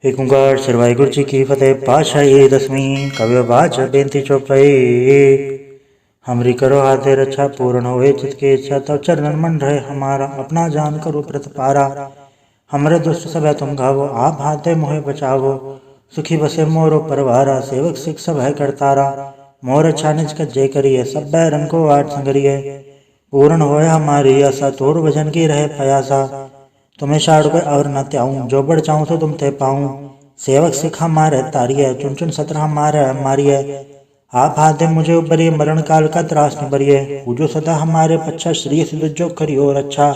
एक ओंकार श्री वाहिगुरू जी की फतेह। पातशाही दसवीं कवि बाच बेनती चौपाई। हमरी करो हाथे रक्षा पूर्ण होए चित की इच्छा तब चरणन मन रहे हमारा। अपना जान करो प्रत पारा। हमरे दुष्ट सब तुम घावो आप हाथे मोहे बचावो। सुखी बसे मोरो परवारा सेवक सिख सब है करतारा। मोर अच्छा निज कज्जे करिए सब बैरन को आठ संगरिए। पूर्ण होए हमारी आशा तोर भजन की रहे प्रयासा। तुम्हें छाड़ कर और न त्याऊं जो बढ़ चाहूं तो तुम ते पाऊं। सेवक सिख हमारे तारिय चुन चुन सत्र हमारे मारिय। आप हाथे मुझे उबरिए मरण काल का त्रास निबरिए। पूजो सदा हमारे पच्छा श्री सिद्ध जो करियो रक्षा।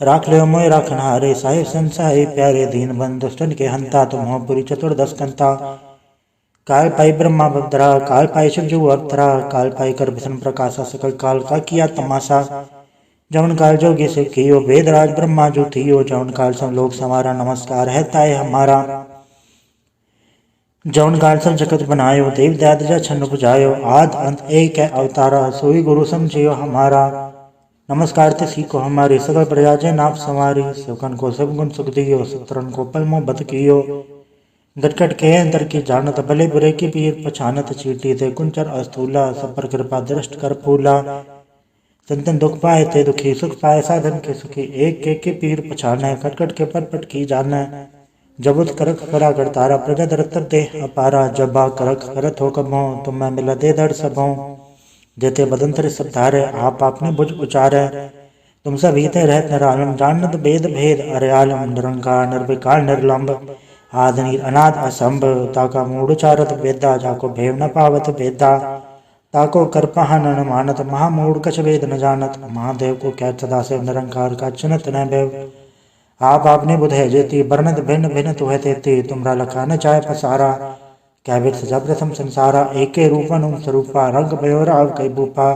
राख ले मोय राखन हारे साहिब संसाई प्यारे दीन बंद दुष्टन के हंता। तुम हो पुरी चतुर्दश कंता। काल पाई ब्रह्मा बदरा काल पाई शिव जो अवतरा। काल पाई कर विष्णु प्रकाशा सकल काल का किया तमाशा। जवन काल जोगी से कियो वेद राज ब्रह्मा जो थियो। जवन काल सब लोग समारा नमस्कार है ताय हमारा। जवन काल सब जगत बनायो देव दाद जा छन्न बुझायो। आद अंत एक है अवतारा सोई गुरु समझियो हमारा। नमस्कार ते सीखो हमारी सकल प्रजा जय नाप संवारी। सेवकन को सब गुण सुख दियो सत्रन को पल मोह बत कियो। गटगट के अंतर की जानत भले बुरे की पीर पछानत। चीटी ते कुंचर अस्थूला सब पर कृपा दृष्ट कर फूला। संतन दुख पाए ते दुखी सुख पाए साधन के सुखी। एक के पीर पछाने खटखट के पट की जाने। जबुत करख करा करतारा प्रजा दरत दे अपारा। जबा करख करत हो कबो तुम मैं मिला दे दर सबों। जेते बदंतर सब धारे आप आपने बुझ उचारे। तुम सब हिते रहत निरालम जानत भेद भेद अरे आलम। निरंकार निर्विकार निर्लंब आद नीर अनाद असंभ। ताका मूढ़ चारत वेदा जाको भेव न पावत वेदा। ताको करपहा न मानत महामूढ़ कछ वेद न जानत। महादेव को क्या सदा से निरंकार का चिन्हत न भेव। आप आपने बुधे जेती वर्णत भिन्न भिन्न तुह तेती। तुमरा लखा न चाहे पसारा क्या वेद सजा प्रथम संसारा। एके रूपन स्वरूपा रंग भयो राव कई भूपा।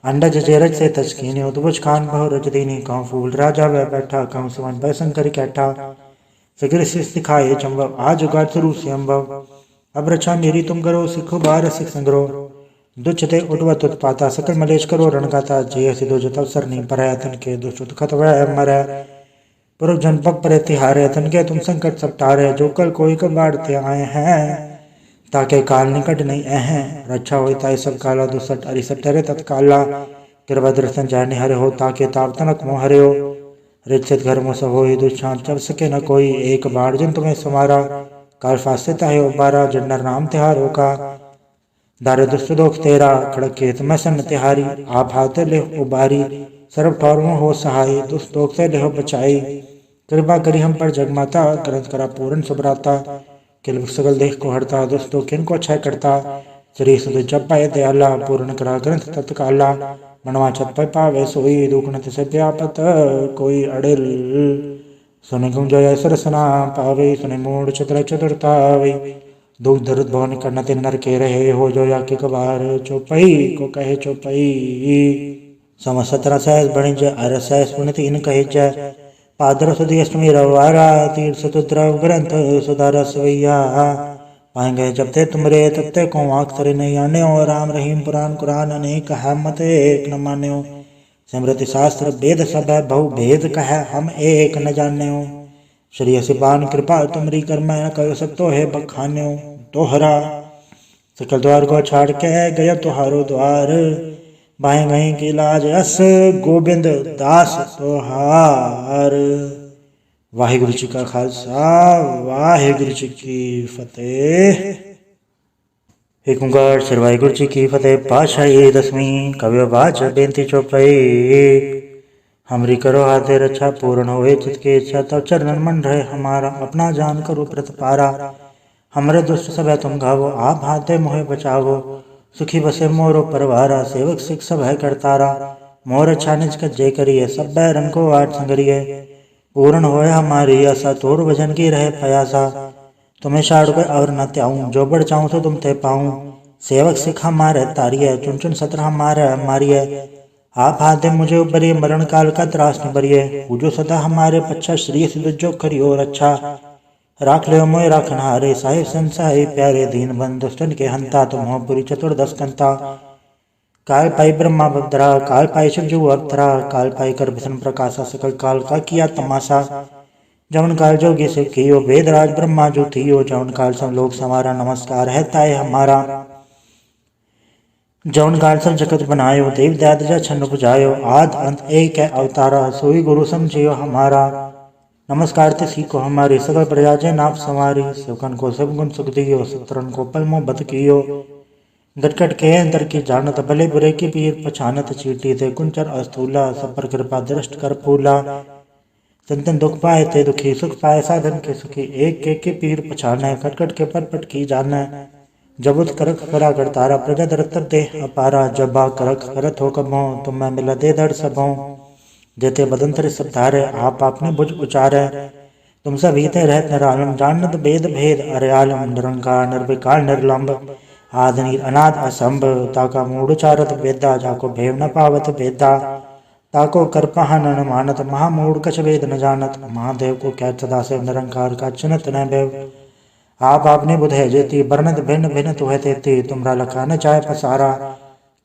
अंडज जेरज से तस्कीनी उद्भुज खान बहु रज दीनी। कहूँ फूल राजा वह बैठा कहूँ सुमन भय शंकर कैठा। फिक्र सिखाए चंबव आज उगाड़ शुरू से अम्बव। अब रक्षा मेरी तुम करो सिखो बार सिख संग्रो। दुच्छते उठवत उत्पाता सकल मलेश करो रणगाता। जय सिद्धो जो तव सर नहीं पर तन के दुष्ट खत वह मरै। पुरुष जन पग पर तिहारे तन के तुम संकट सब टारे। जो कल कोई कब बाढ़ते आए हैं ताके काल निकट नहीं हैं। रक्षा होता है सब काला दुसट अरिसट ठहरे तत्काला। कृपा दर्शन जाने हरे हो ताके ताप तनक मोह हरे हो। रिक्षित घर में सब हो दुष्चांत चल सके न कोई। एक बाढ़ जन तुम्हें समारा काल फासे ताहे उबारा। जन्नर नाम तिहारों का दारे दुष्ट दोख तेरा। खड़क खेत में सन तिहारी आप हाथे ले उबारी। सर्व ठौर में हो सहाय दुष्ट दोख से लेहो बचाई। कृपा करी हम पर जगमाता ग्रंथ करा पूर्ण सुभराता। किल सगल देख को हरता दुष्ट दोख किनको अच्छा करता। श्री सुध जप पाए दयाला पूर्ण करा ग्रंथ तत्काला। मनवा छत पर पावे सोई दुखनत से व्यापत कोई अड़िल। सुने गुम जय सरसना पावे सुने मूड चतुर चतुरतावे। दुख दर्द भवन करनते नर के रहे हो जो या के कबार। चौपई को कहे चौपई सम 17 सहस बणिज अर सहस पुनित इन कहे जय। पादर सुधी अष्टमी रवारा तीर्थ चतुद्रव ग्रंथ सुधार सवैया। पाएंगे जब ते तुमरे तब ते को अक्षर नहीं आने। और राम रहीम पुराण कुरान अनेक है मत एक न मान्यो। स्मृति शास्त्र वेद सब है बहु भेद कह हम एक न जान्यो। श्री सिपान कृपा तुमरी कर मैं न कह सकतो है बखान्यो। तोहरा सकल द्वार को छाड़ के गया तुहारो द्वार। बाएं गई की लाज अस गोबिंद दास तोहार। वाहिगुरु जी का खालसा वाहिगुरु जी की फतेह। एक ओंकार श्री वाहिगुरू जी की फतेह। पातशाही दसवीं कवि बाच बेनती चौपाई। हमरी करो हाथे रक्षा पूर्ण होए चित की इच्छा तब चरणन मन रहे हमारा। अपना जान करो प्रत पारा। हमरे दुष्ट सब है तुम घावो आप हाथे मोहे बचावो। सुखी बसे मोरो परवारा सेवक सिख सब है करतारा। मोर अच्छा निज कज्जे करिए सब बैरन को आठ संगरिए। पूर्ण होए हमारी आशा तोर भजन की रहे प्रयासा। तुम्हें छाड़ कर और न त्याऊं जो बढ़ चाहूं तो तुम ते पाऊं। सेवक सिख हमारे तारिय चुन चुन सत्र हमारे मारिय। आप हाथे मुझे उबरिए मरण काल का त्रास निबरिए। पूजो सदा हमारे पच्छा श्री सिद्ध जो करियो रक्षा। राख ले मोय राखन हारे साहिब संसाई प्यारे दीन बंद दुष्टन के हंता। तुम हो पुरी चतुर्दश कंता। काल पाई ब्रह्मा बदरा काल पाई शिव जो अवतरा। काल पाई कर विष्णु प्रकाशा सकल काल का किया तमाशा। जवन काल जोगी शिव कियो वेदराज ब्रह्मा जो थियो, जवन काल सब लोग समारा नमस्कार है ताय हमारा। जवन काल सब जगत बनायो देव दादजा छन्न बुझायो, आद अंत एक है अवतारा सोई गुरु समझियो हमारा। नमस्कार ते सीखो हमारी सकल प्रजा जय नाप संवारी, सेवकन को सब गुण सुख दियो, सत्रन को पल मोह बद कियो। गटकट के अंदर की जानत भले बुरे की पीर, पछानत चीटी थे कुंचर अस्थूला, सब पर कृपा दृष्ट कर फूला। संतन दुख पाए थे दुखी सुख पाए, साधन के सुखी एक के पीर पछाने, खटखट के परपट की जाने। जबुत करक करा कर तारा प्रजा दरतर दे अपारा, जबा करक करत हो कबो तुम मैं मिला दे दर सबों। जेते बदंतर सब धारे आप आपने बुझ उचारे, तुम सब हीते रहत निरालम, जानत भेद भेद अरे आलम। निरंकार निर्विकार निर्लंब, आद नीर अनाद असंभ, ताका मूढ़ चारत वेदा, जाको भेव न पावत वेदा। ताको करपहा न मानत, महामूढ़ कछ वेद न जानत। महादेव को क्या सदा से निरंकार का चिन्हत न भेव। आप आपने बुध है जेती, वर्णत भिन्न भिन्न तुह तेती। तुमरा लखा न चाहे पसारा,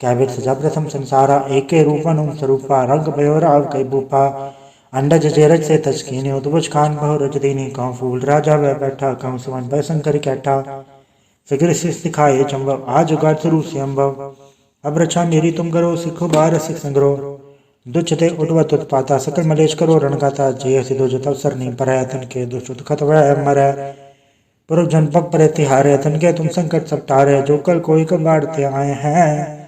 क्या विद सजा प्रथम संसारा। एके रूपन स्वरूपा, रंग भयोराव कई भूपा। अंडज जेरज से तस्कीनी, उद्भुज खान बहु रज दीनी। कहूँ फूल राजा वह बैठा, कहूँ सुमन भय शंकर कैठा। फिक्र सिस दिखाए चंबव, आज उगार स्वरूप से अम्बव। अब रक्षा मेरी तुम करो, सिखो बार सिख संग्रह। दुचते उठवत उत्पाता, सकल मलेश करो रणगाता। जय सिद्धो जत अवसर नहीं पर, तन के दुष्ट खत वह मरै। पुरुष जनपक पर तिहारे, तन के तुम संकट सब टारे। जो कल कोई कब बाढ़ते आए हैं,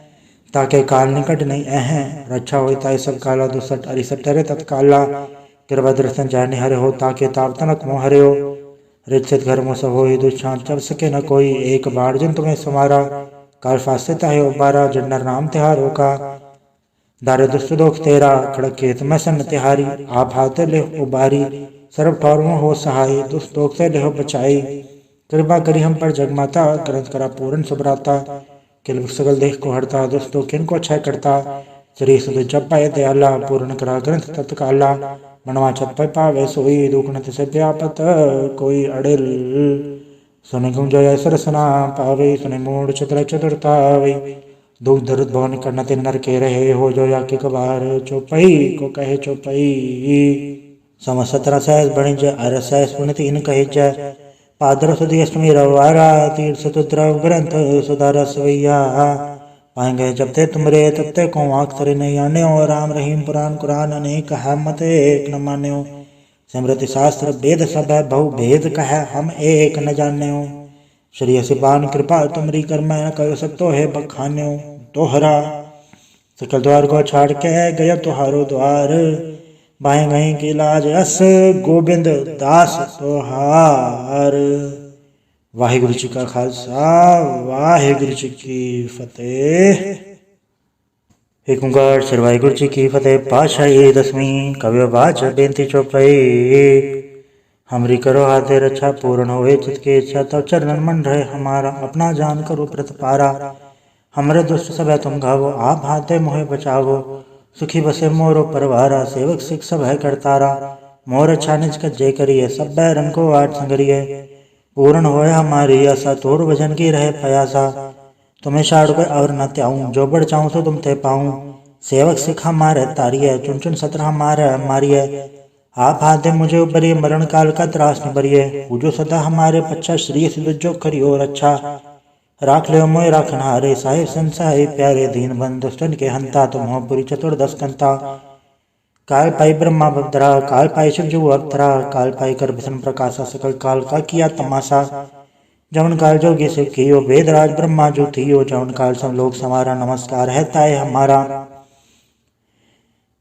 ताके काल निकट नहीं हैं। रक्षा हो ताई सब काला, दुसठ अरिसठ टरे तत्काला। कृपा दर्शन जाने हरे हो, ताके ताप तनक मोह हरे हो। रिचित घर मुँह हो दुष्छांत चल सके न कोई, एक बाढ़ जिन तुम्हें समारा। काल फास्ते ताहे उबारा, जन्नर नाम तिहारो का। दारे दुष्ट दोख तेरा, खड़क के तुम्हें सन तिहारी। आप हाथे ले उबारी, सर्व ठौरों हो सहाय। दुष्ट दोख से लेहो बचाई, कृपा करी हम पर जगमाता। ग्रंथ करा पूर्ण सुभराता, किल सगल देख को हरता। दुष्ट दोख किन को क्षय करता, श्री सुध जप पाए दयाला। पूर्ण करा ग्रंथ तत्काला, मनवा छत पर पावे सोई। दुख न से व्यापत कोई अड़िल, सुने गुम जय सरसना पावे। सुने मूढ़ चतुर चतुरतावे, दुख दरुद भवन करना तिन नर के रहे हो। जो या के कबार चौपई को कहे चौपई। समस्त रसैस बणिज अरसैस पुण्य तीन कहे जय। पादर सुधी अष्टमी रवारा, तीर सतुद्रव ग्रंथ सुधार सवैया। पाएंगे जब ते तुमरे तब ते को आँख तरे नहीं आने। और राम रहीम पुराण कुरान अनेक है, मत एक न माने। स्मृति शास्त्र वेद सब है, बहु भेद कह हम एक न जाने। श्री असिपान कृपा तुमरी कर मैं कहो सकतो है बखान्यो। तोहरा सकल द्वार को छाड़ के गया तुहारो द्वार। बाएं गए की लाज अस गोबिंद दास तोहार। वाहिगुरु जी का खालसा, वाहिगुरु जी की फतेह। एक ओंकार श्री वाहिगुरु जी की फतेह। पातशाही दसवीं कव्य बाच बेनती चौपाई। हमरी करो हाथे रक्षा, पूर्ण होए चित की इच्छा। तब चरणन मन रहे हमारा, अपना जान करो प्रतिपारा। हमरे दुष्ट सब है तुम घावो, आप हाथे मोहे बचावो। सुखी बसे मोरो परवारा, सेवक सिख सब है करतारा। मोर अच्छा निज का जय करिए, सब बैरन को आठ संगरिए। पूर्ण होए हमारी आशा, तोर भजन की रहे प्रयासा। तुम्हें छाड़ कर और न त्याऊं, जो बढ़ चाहूं तो तुम ते पाऊं। सेवक सिख हमारे तारिये, चुन चुन सत्र हमारे मारिये। आप हाथे मुझे उबरिए, मरण काल का त्रास न बरिए। पूजो सदा हमारे पच्छा, श्री सिद्ध जो करियो रक्षा। राख ले मोय राखनहारे, साहिब संसाई प्यारे। दीन बंधु दुष्टन के हंता, तुम हो पुरी चतुर्दश कंता। काल पाई ब्रह्मा भद्रा, काल पाई शिव जो अवतरा। काल पाई कर भीषण प्रकाशा, सकल काल का किया तमाशा। जवन काल जोगी शिव कियो वेदराज ब्रह्मा जो थियो। जवन काल सब लोग समारा नमस्कार है ताय हमारा।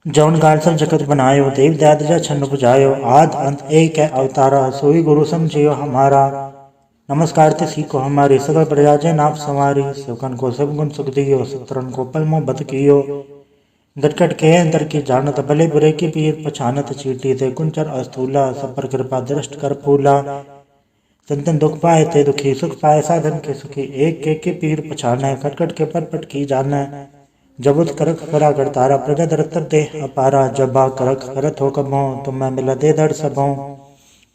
जवन काल सब जगत बनायो देव दादजा छन्न बुझायो। आद अंत एक है अवतारा, सोई गुरु समझियो हमारा। नमस्कार ते सीखो हमारी सकल प्रजा जय नाप संवारी। सेवकन को सब गुण सुख दियो, सत्रन को पल मोह बद कियो। गटकट के अंदर की जानत भले बुरे की पीर, पछानत चीटी थे कुंचर अस्थूला। सब पर कृपा दृष्ट कर फूला। संतन दुख पाए थे दुखी सुख पाए, साधन के सुखी एक के पीर पछाने। खटखट के परपट की जाने, जबुत करक करा कर तारा प्रजा दरतर दे अपारा। जबा करक करत हो कबो तुम मैं मिला दे दर सबों।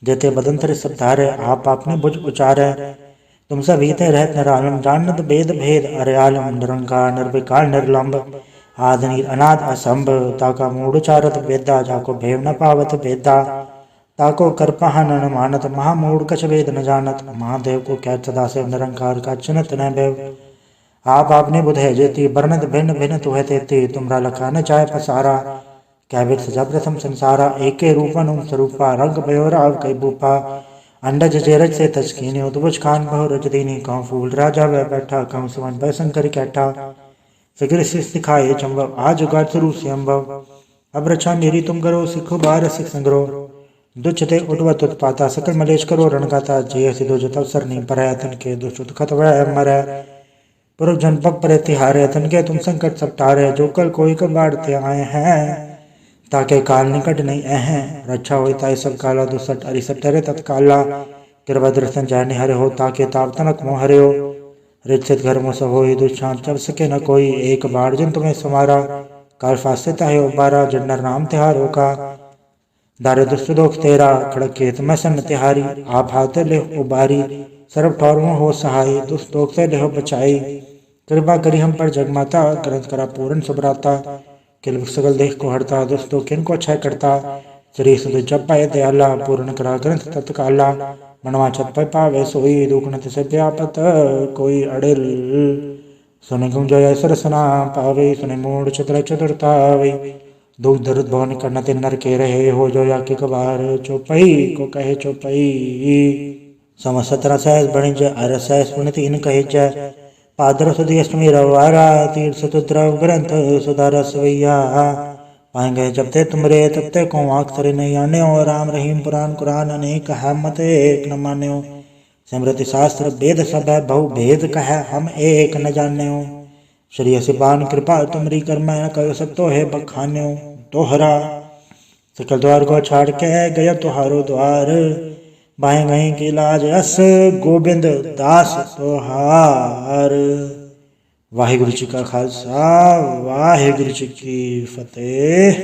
जेते बदंतर सब धारे आप आपने बुझ उचारे। तुम सब हीते रहत निरालम, जानत भेद भेद अरे आलम। निरंकार निर्विकार निर्लंब, आद नीर अनाद असंभ। ताका मूढ़ चारत वेदा, जाको भेव न पावत वेदा। ताको करपहा न मानत महामूढ़ कछ वेद न जानत। महादेव को कैत सदा से निरंकार का चिन्हत न भैव। आप आपने बुध है जेती वर्णत भिन्न भिन्न तुह तेती। तुमरा लखा न चाय पसारा कैबित सजा प्रथम संसारा। एके रूपन उम स्वरूपा रंग भयो राव कई बूपा। अंडज जेरज से तस्कीनी उद्भुज खान बहु रज दीनी। कहूँ फूल राजा वह बैठा कहूँ सुमन बैसंकर कैठा। फिक्र सिखाए चंबव आज उगाड़ शुरू से अम्बव। अब रक्षा मेरी तुम करो सिखो बार सिख संग्रो। दुच्छते उठवत उत्पाता सकल मलेश करो रणगाता। जय सिद्धो जो तवसर नहीं पर तन के दुष्ट खत वह मर। पुरुष जन पग पर तिहारे तन के तुम संकट सब टारे। जो कल कोई कब बाढ़ते आए हैं ताके काल निकट नहीं हैं। रक्षा हो ताई सब काला दुसठ अरिसठ टरे तत्काला। कृपा दर्शन जाने हरे हो ताके ताप तनक मोह हरे हो। रिचित घर में सब हो दुष्शांत चब सके न कोई। एक बाढ़ जन तुम्हें समारा काल फास्ते है उबारा। जन्नर नाम तिहारो का दारे दुष्ट दोख तेरा। खड़क खेत में सन तिहारी आप हाथ ले उबारी। सर्व ठौर में हो सहाय दुष्ट दोख से ले बचाई। कृपा करी हम पर जगमाता ग्रंथ करा पूर्ण सुभराता। किल सगल देख को हरता दुष्ट दोख इनको क्षय करता। श्री सुध जप पाए दयाला पूर्ण करा ग्रंथ तत्काला। मनवा छत पर पावे सोई दुख न से व्यापत कोई अड़िल। सुने गुम जय सरसना पावे सुने मूड चतुर चतुरतावे। दुख दर्द भवन करनते नर के रहे हो जो या के कबार। चौपई को कहे चौपई सम 17 सहस बणिज अर सहस पुनित इन कहे जय। पादर सुधी अष्टमी रवारा तीर्थ चतुद्रव ग्रंथ सुधार सवैया। पाएंगे जब ते तुमरे तब ते को अक्षर नहीं आने। और राम रहीम पुराण कुरान अनेक है मत एक न मान्यो। स्मृति शास्त्र वेद सब है बहु भेद कह हम एक न जान्यो। श्री सिपान कृपा तुमरी कर मैं कहो सब तो है बखान्यो। तोहरा सकल द्वार को छाड़ के गया तुहारो द्वार। बाएं गए की लाज अस गोबिंद दास तोहार। वाहिगुरु जी का खालसा वाहिगुरु जी की फतेह।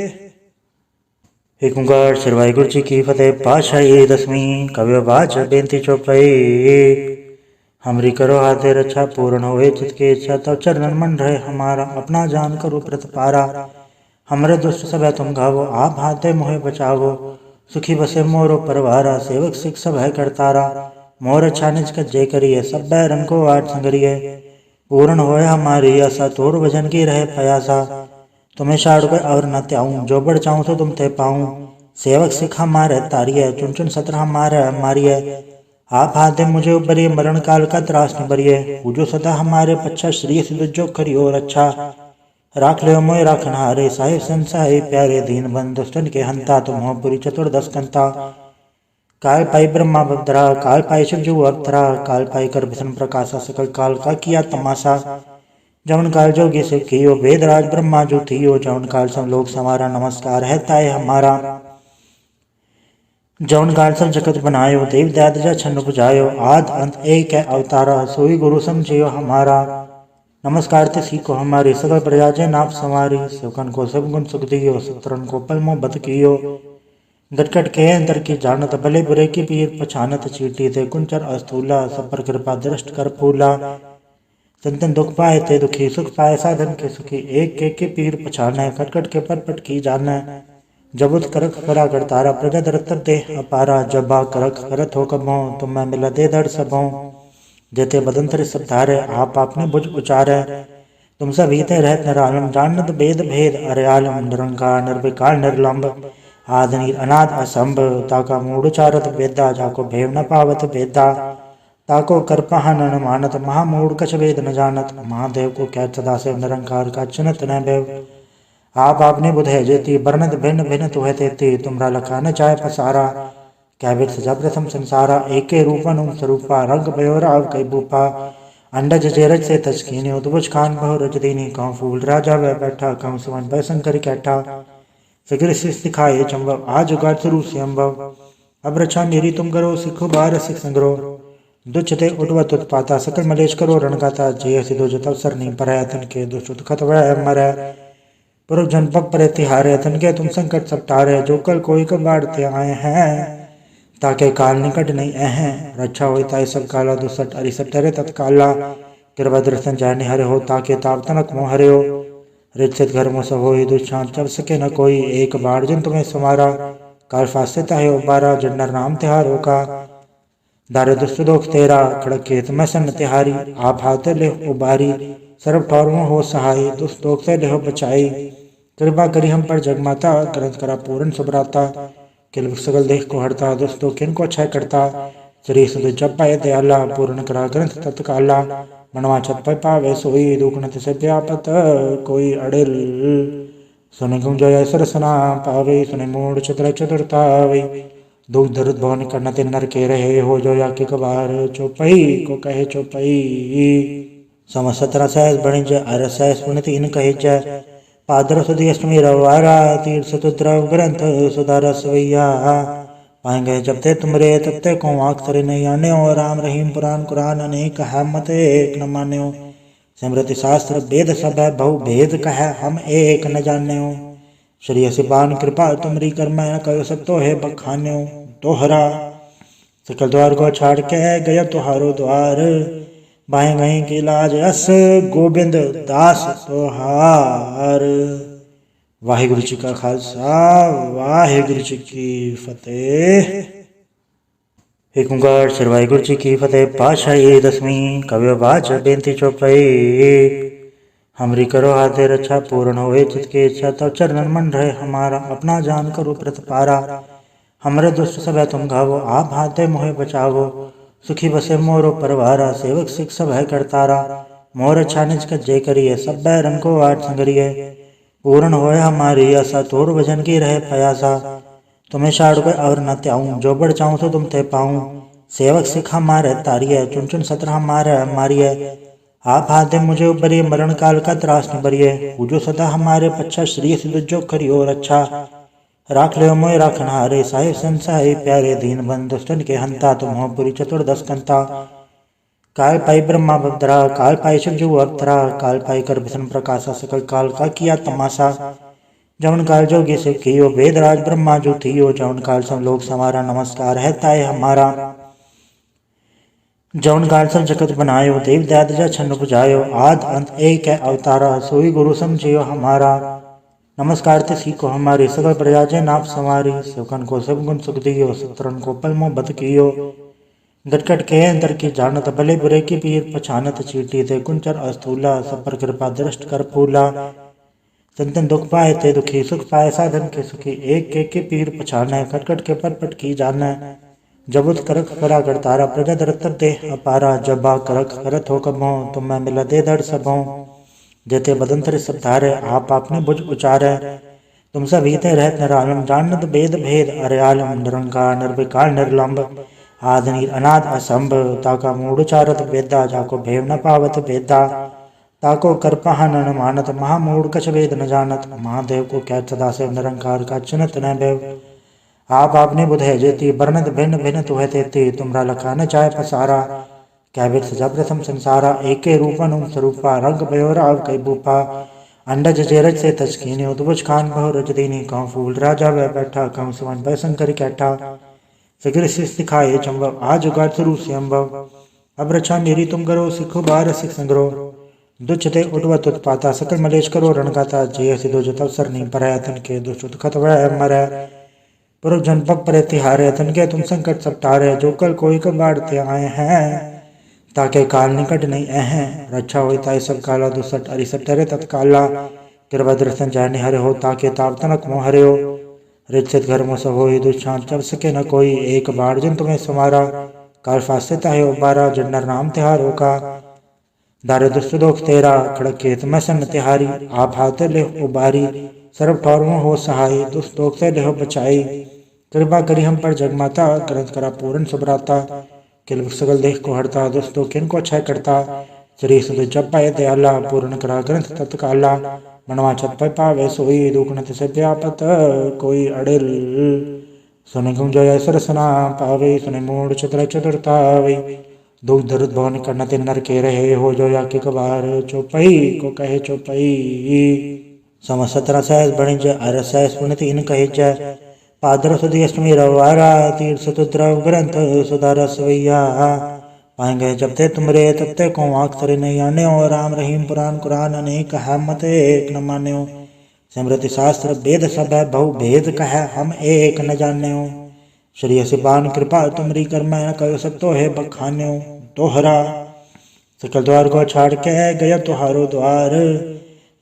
एक ओंकार श्री वाहिगुरु जी की फतेह। पातशाही दसवीं कवि बाच बेनती चौपाई। हमरी करो हाथे रक्षा पूर्ण होए चितके इच्छा। तब चरणन मन रहे हमारा अपना जान करो प्रतपारा। हमरे दुष्ट सब है तुम घावो आप हाथे मोहे बचावो। सुखी बसे मोरो परवारा सेवक सिख सब है करतारा। मोर अच्छा निज का जय करिए सब बैरन को आठ संगरिए। पूर्ण होए हमारी आशा तोर भजन की रहे प्रयासा। तुम्हें छाड़ कर और न त्याऊं जो बढ़ चाहूं तो तुम ते पाऊं। सेवक सिख हमारे तारिये चुन चुन सत्र हमारे मारिये। आप हाथे मुझे उबरिए मरण काल का त्रास न बरिए। पूजो सदा हमारे पच्छा श्री सिद्ध जो करियो रक्षा। राख ले मोय राखन हारे साहिब संसाई प्यारे दीन बंद दुष्टन के हंता। तुम हो पुरी चतुर्दश कंता। काल पाई ब्रह्मा बदरा काल पाई शिव जो अवतरा। काल पाई कर भीषण प्रकाशा सकल काल का किया तमाशा। जवन काल जोगी से कियो वेद राज ब्रह्मा जो थियो। जवन काल सब लोग समारा नमस्कार है ताय हमारा। जवन काल सब जगत बनायो देव दाद जा छन्न बुझायो। आद अंत एक है अवतारा सोई गुरु समझियो हमारा। नमस्कार ते सीखो हमारी सकल प्रजा जय नाप संवारी। सेवकन को सब गुण सुख दियो सत्रन को पल मोह बद कियो। गटकट के अंतर की जानत भले बुरे की पीर पछानत। चीटी ते कुंचर अस्थूला सब पर कृपा दृष्ट कर फूला। संतन दुख पाए ते दुखी सुख पाए साधन के सुखी। एक के पीर पछाने कटकट के परपट की जाने। जबुत करख करा कर तारा प्रजा दरतर दे अपारा। जबा करख करत हो कबो तुम मैं मिला दे दर सबों। जेते बदंतर सब धारे आप आपने बुझ उचारे। तुम सब हीते रहत निरालम जानत भेद भेद अरे आलम। निरंकार निर्विकार निर्लंब आदनीर अनाद असंभ। ताका मूढ़ चारत वेदा जाको भेव न पावत वेदा। ताको करपहा न मानत महामूढ़ कछ वेद न जानत। महादेव को कैत सदा से निरंकार का चिन्हत न भैव। आप आपने बुध है जेती वर्णत भिन्न भिन्न तुह तेती। तुमरा लखा न चाय पसारा कैबित सजा प्रथम संसारा। एके रूपन उम स्वरूपा रंग भयो राव कई बूपा। अंडज जेरज से तस्कीनी उद्भुज खान बहु रज दीनी। कहूँ फूल राजा वह बैठा कहूँ सुमन बैसंकर कैठा। फिक्र सिखाए चंबव आज उगाड़ शुरू से अम्बव। अब रक्षा मेरी तुम करो सिखो बार सिख संग्रो। दुच्छते उठवत उत्पाता सकल मलेश करो रणगाता। जय सिद्धो जो तवसर नहीं पर तन के दुष्ट खत वह मर। पुरुष जन पग पर तिहारे तन के तुम संकट सब टारे। जो कल कोई कब बाढ़ते आए हैं ताके काल निकट नहीं हैं। रक्षा हो ताई सब काला दुसठ अरिसठ टरे तत्काला। कृपा दर्शन जाने हरे हो ताके ताप तनक मोह हरे हो। रिचित घर में सब हो दुष्शांत चब सके न कोई। एक बाढ़ जन तुम्हें समारा काल फासे ताहे उबारा जन्नर नाम तिहारों का। दारे दुष्ट दोख तेरा खड़क खेत में सन तिहारी। आप हाथे ले उबारी सर्व ठौरों हो सहाय। दुष्ट दोख से लेहो बचाई कृपा करी हम पर जगमाता। ग्रंथ करा पूर्ण सुभराता किल सगल देख को हरता। दुष्ट दोख किनको क्षय करता श्री सुध जप पाए दयाला। पूर्ण करा ग्रंथ तत्काला मनवा छत पर पावे सोई। दुखनत से व्यापत कोई अड़िल सुन गुम जय सरसना पावे। सुने मूड चतुर चतुरतावे दुख दर्द भवन करना ते नर के रहे हो। जो या के कबार चौपई को कहे चौपई। सम 17 सहस बणिज अरसैस पुनित इन कहे जय। पादर सुधी अष्टमी रवारा तीर्थ सतुद्रव ग्रंथ सुधार सवैया। पाएंगे जब ते तुमरे तब ते को आँख तरे नहीं आने। और राम रहीम पुराण कुरान अनेक है मत एक न मान्यो। स्मृति शास्त्र वेद सब है बहु भेद कह हम एक न जान्यो। श्री सिबान कृपा तुमरी कर मैं कहो सब तो है बखान्यो। तोहरा सकल द्वार को छाड़ के गया तुहारो द्वार। बाएं गई की लाज अस गोबिंद दास तोहार। वाहिगुरु जी का खालसा वाहिगुरु जी की फतेह। एक ओंकार श्री वाहिगुरु जी की फतेह। पातशाही दसवीं कव्य बाच बेनती चौपाई। हमरी करो हाथे रक्षा पूर्ण होए चित की इच्छा। तब चरणन मन रहे हमारा अपना जान करो प्रतिपारा। हमरे दुष्ट सब है तुम घावो आप हाथे मोहे बचावो। सुखी बसे मोरो परवारा सेवक सिख सब है करतारा। मोर अच्छा निज जय करिए सब बैरन को आठ संगरिए। पूर्ण होए हमारी आशा तोर भजन की रहे प्रयासा। तुम्हें छाड़ कर और न त्याऊं जो बढ़ चाहूं तो तुम ते पाऊं। सेवक सिख हमारे तारिये चुन चुन सत्र हमारे मारिये। आप हाथे मुझे उबरिए मरण काल का त्रास न बरिए। पूजो सदा हमारे पच्छा श्री जो करियो रक्षा। राख ले मोय राखन हारे साहिब संसाई प्यारे दीन बंद दुष्टन के हंता। तुम हो पुरी चतुर्दश कंता। काल पाई ब्रह्मा बद्रा काल पाई शिव जो अवतरा। काल पाई कर विष्णु प्रकाशा सकल काल का किया तमाशा। जवन काल जोगी शिव कियो वेदराज ब्रह्मा जो थियो। जवन काल सब लोग समारा नमस्कार है ताय हमारा। जवन काल सब जगत बनायो देव दादजा छन्न बुझायो। आद अंत एक है अवतारा सोई गुरु समझियो हमारा। नमस्कार ते सीखो हमारी सकल प्रजा जय नाप संवारी। सेवकन को सब गुण सुख दियो सत्रन को पल मोह बत कियो। गटकट के अंतर की जानत भले बुरे की पीर पछानत। चीटी थे कुंचर अस्थूला सब पर कृपा दृष्ट कर फूला। संतन दुख पाए थे दुखी सुख पाए साधन के सुखी। एक के पीर पछाने खटखट के पट की जाने। जबुत करख करा करतारा प्रजा दरतर दे अपारा। जबा करख करत हो कबो तुम मैं मिला दे दर सबों। जेते बदंतर सब धारे आप आपने बुझ उचारे। तुम सब हीते रहत निरालम जानत भेद भेद अरे आलम। निरंकार निर्विकार निर्लंब आद नीर अनाद असंभ। ताका मूढ़ उचारत वेदा जाको भेव न पावत वेदा। ताको करपहा न मानत महामूढ़ कछ वेद न जानत। महादेव को क्या सदा से निरंकार का चिन्हत न भेव। आप आपने बुध है जेती वर्णत भिन्न भिन्न तुह तेती। तुमरा लखा न चाहे पसारा क्या वेद सजा प्रथम संसारा। एके रूपन स्वरूपा रंग भयो राव कई भूपा। अंडज जेरज से तस्कीनी उद्भुज खान बहु रज दीनी। कहूँ फूल राजा वह बैठा कहूँ सुमन भय शंकर कैठा। फिक्र सिखाए चंबव आज उगाड़ शुरू से अम्बव। अब रक्षा मेरी तुम करो सिखो बार सिख संग्रह। दुच्छते उठवत उत्पाता सकल मलेश करो रणगाता। जय सिद्धो जत अवसर नहीं पर तन के दुष्ट खत वह मरै। पुरुष जन पग पर तिहारे तन के तुम संकट सब टारे। जो कल कोई कबाड़ते आए हैं ताके काल निकट नहीं अहें। रक्षा होता सब काला दुसट अरिसट टरे तत्काला। कृपा दर्शन जाने हरे हो ताके ताप तनक मोह हरे हो। रिचित घर में सब हो दुष्चांत चब सके न कोई। एक बार जिन तुम्हें समारा काल फासे ताहे उबारा। जन्नर नाम तिहारों का दारे दुष्ट दोख तेरा खड़क खेत में सन तिहारी। आप हाथे ले उबारी सर्व ठौरों हो सहाय। दुष्ट दोख से लेहो बचाई कृपा करी हम पर जगमाता। ग्रंथ करा पूर्ण सुभराता किल सगल देख को हरता। दुष्ट दोख किनको क्षय करता श्री सुध जप पाए दयाला। पूर्ण करा ग्रंथ तत्काला मनवा छत पर पावे सोई। दुखनत से व्यापत कोई अड़िल सुन गुम जय सरसना पावे। सुने मूढ़ चतुर चतुरतावे दुख दर्द भवन करना ते नर के रहे हो। जो या के कबार चौपई को कहे चौपई। सम 17 सहस बणिज अरसैस पुनित इन कहे जय। पादर सुधी अष्टमी रवारा तीर्थ सतुद्रव ग्रंथ सुधार सवैया। पाएंगे जब ते तुमरे तब ते को आँख तरे नहीं आने। और राम रहीम पुराण कुरान अनेक है मत एक न मान्यो। सिमरति शास्त्र वेद सब है बहु भेद कह हम एक न जान्यो। श्री सिपान कृपा तुमरी कर मैं न कहो सब तो है बखान्यो। दोहरा सकल द्वार को छाड़ के गया तुहारो द्वार,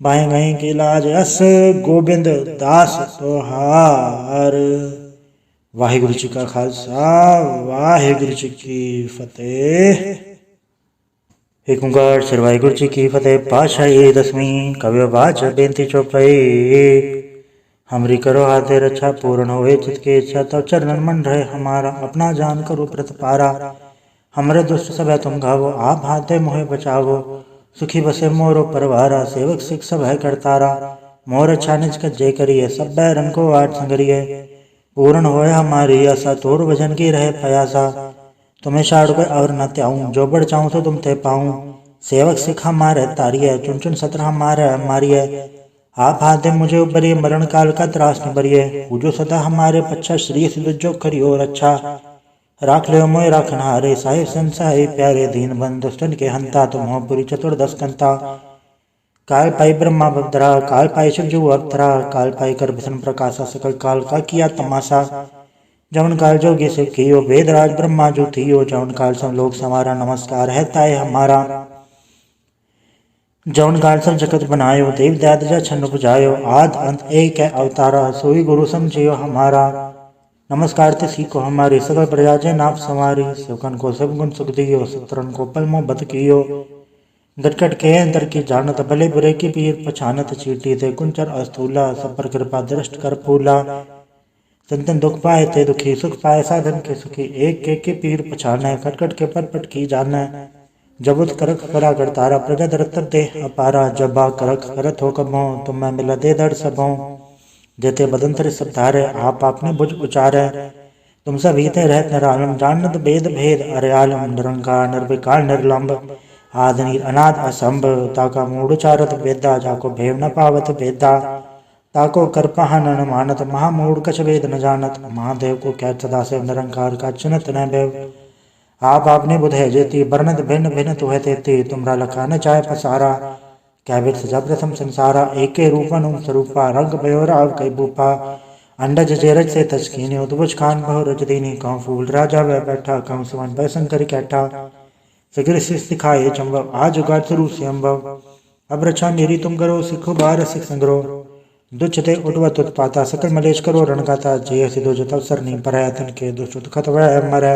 बाएं गए की लाज अस गोबिंद दास तोहार। वाहिगुरु जी का खालसा वाहिगुरु जी की फतेह। एक ओंकार श्री वाहिगुरु जी की फतेह। पातशाही दसवीं कव्य बाच बेनती चौपाई। हमरी करो हाथे रक्षा पूर्ण होए चित की इच्छा, तब चरणन मन रहे हमारा, अपना जान करो प्रतपारा। हमरे दुष्ट सब है तुम घावो, आप हाथे मोहे बचावो। सुखी बसे मोरो परवारा, सेवक सिख सब है करतारा। मोर अच्छा निज का जय करिए, सब बैरन को आठ संगरिए। पूर्ण होए हमारी आशा, तोर भजन की रहे प्रयासा। तुम्हें छाड़ को और न त्याऊं, जो बढ़ चाहूं तो तुम ते पाऊं। सेवक सिख हमारे तारिये, चुन चुन सत्र हमारे मारिये। आप हाथे मुझे उबरिए, मरण काल का त्रास निबरिए। पूजो सदा हमारे पच्छा, श्री सिद्ध जो करियो रक्षा। राख ले मोय राखन हारे, साहिब संसाई प्यारे। दीन बंधु दुष्टन के हंता, तुम हो पुरी चतुर्दश कंता। काल पाई ब्रह्मा बदरा, काल पाई शिव जो अवतरा। काल पाई कर विष्णु प्रकाशा, सकल काल का किया तमाशा। जवन काल जोगी शिव कियो, वेद राज ब्रह्मा जो थियो। जवन काल सब लोग समारा, नमस्कार है ताय हमारा। जवन काल सब जगत बनायो, देव दाद जा छन्न बुझायो। आद अंत एक है अवतारा, सोई गुरु समझियो हमारा। नमस्कार ते सीखो हमारी, सकल प्रजा जय नाप संवारी। सेवकन को सब गुण सुख दियो, सत्रन को पल मोह बद कियो। गटगट के अंतर की जानत, भले बुरे की पीर पछानत। चीटी थे कुंचर अस्थूला, सब पर कृपा दृष्ट कर फूला। संतन दुख पाए ते दुखी, सुख पाए साधन के सुखी। एक के पीर पछाने, खटखट के पट की जाने। जबुत करख करा करतारा, प्रजा दरत दे अपारा। जबा करख करत हो कबो, तुम मैं मिला दे दर सबों। जेते बदंतर सब धारे, आप आपने बुझ उचारे। तुम सब हीते रहत निरालम, जानत भेद भेद अरे आलम। निरंकार निर्विकार निर्लंब, आद नीर अनाद असंभ। ताका मूढ़ चारत वेदा, जाको भेव न पावत भेदा। ताको करपहा न मानत, महामूढ़ कछ वेद न जानत। महादेव को क्या सदा से निरंकार का चिन्हत न भेव। आप आपने बुधे जेती, वर्णत भिन्न भिन्न तुह तेती। तुमरा लखा न चाहे पसारा, क्या वेद सजा प्रथम संसारा। एके रूपन स्वरूपा, रंग भयो राव कई भूपा। अंडज जेरज से तस्कीनी, उद्भुज खान बहु रज दीनी। कहूँ फूल राजा वह बैठा, कहूँ सुमन भय शंकर कैठा। सगिर शिष दिखाए चंबव, आज उगाड़ शुरू से अम्बव। अब रक्षा मेरी तुम करो, सिखो बार सिख संग्रह। दुच्छते उठवत उत्पाता, सकल मलेश करो रणगाता। जय सिद्धो जो तव सर नहीं पर, तन के दुष्ट खत वह मर।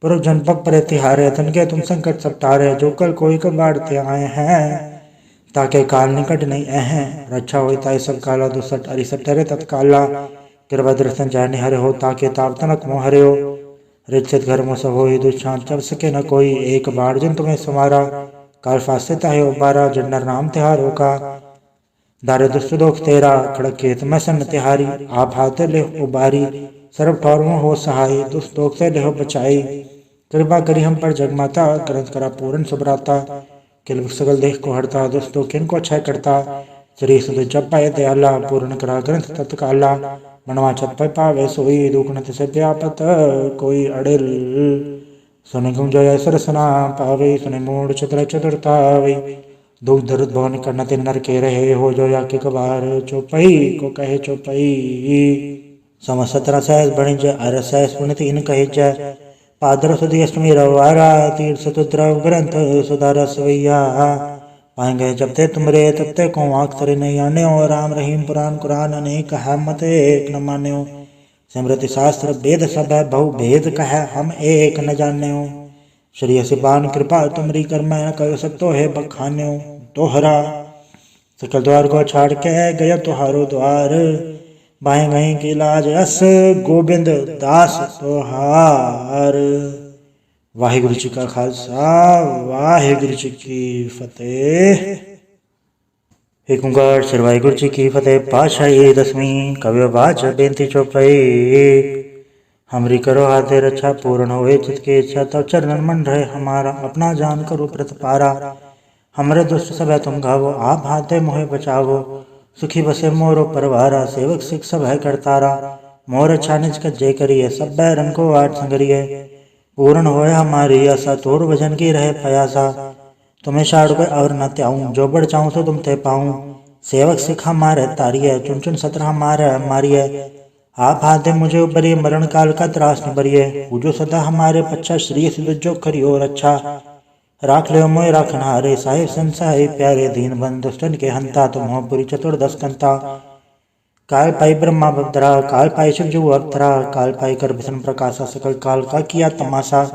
पुरुष जन पग पर तिहारे, तन के तुम संकट सब टारे। जो कल कोई कब बाढ़ते आए हैं, ताके काल निकट नहीं अह। रक्षा होता है सब काला, दुसट अरि सब ठहरे तत्काला। कृपा दर्शन जाने हरे हो, ताके ताप तनक मोह हरे हो। रिचित घर में सब हो दुष्टांत, चब सके न कोई। एक बाढ़ जन तुम्हें समारा, काल फासे ताहे उबारा। जन्नर नाम तिहारो का, दारे दुष्ट दोख तेरा। खड़क खेत में सन तिहारी, आप हाथ ले उबारी। सर्व ठौर में हो सहाय, दुष्ट दोख से लेहो बचाई। कृपा करी हम पर जगमाता, ग्रंथ करा पूर्ण सुभराता। किल सगल देख को हरता, दुष्ट दोख किन को अच्छा करता। श्री सुध जप पाए दयाला, पूर्ण करा ग्रंथ तत्काला। मनवा छत पर पावे सोई, दुखनत से व्यापत कोई अड़िल। सुन गुम जय सरसना पावे, सुने मूड चतुर चतुरतावे। दुख दर्द भवन करनत नर के रहे हो, जो याके कबार चौपई को कहे चौपई। सम 17 सहस बणिज, अर सहस पुनित इन कहे जय। पादर सुधी अष्टमी रवारा, तीर्थ चतुद्रव ग्रंथ सुधार सवैया। पाएंगे जब ते तुमरे तब ते को अक्षर नहीं आने। और राम रहीम पुराण कुरान अनेक है, मत एक न मान्यो। सिमरति शास्त्र वेद सब है बहु भेद कह हम एक न जान्यो। श्री सिपान कृपा तुमरी कर मैं न कहो सब तो है बखान्यो। दोहरा सकल द्वार को छाड़ के गया तुहारो द्वार, बाएं गए की लाज अस गोबिंद दास तोहार। वाहिगुरु जी का खालसा वाहिगुरु जी की फतेह। एक ओंकार श्री वाहिगुरु जी की फतेह। पातशाही दसवीं कव्य बाच बेनती चौपाई। हमरी करो हाथे रक्षा पूर्ण होए चित की इच्छा, तब चरणन मन रहे हमारा। अपना जान करो प्रतपारा, हमरे दुष्ट सब है तुम घावो। आप हाथे मोहे बचावो, सुखी बसे मोरो परवारा। सेवक सिख सब है करतारा, मोर अच्छा निज का जय करिए। सब बैरन को आठ संगरिए, पूर्ण होए हमारी आशा। तोर भजन की रहे प्रयासा, तुम्हें छाड़ को और न त्याऊं। जो बढ़ चाहूं तो तुम ते पाऊं। सेवक सिख हमारे तारिय, चुन चुन सत्र हमारे मारिय। आप हाथे मुझे उबरिय, मरण काल का त्रास निबरिय। पूजो सदा हमारे पच्छा, श्री सिद्ध जो करियो रक्षा। राख ले मोय राखनहारे, साहिब संसाहि प्यारे। दीन बंधु दुष्टन के हंता, तुम हो पुरी चतुर्दश कंता। काल पाई ब्रह्मा बदरा, काल पाई शिव जो अवतरा। काल पाई कर विष्णु प्रकाशा, सकल काल का किया तमाशा।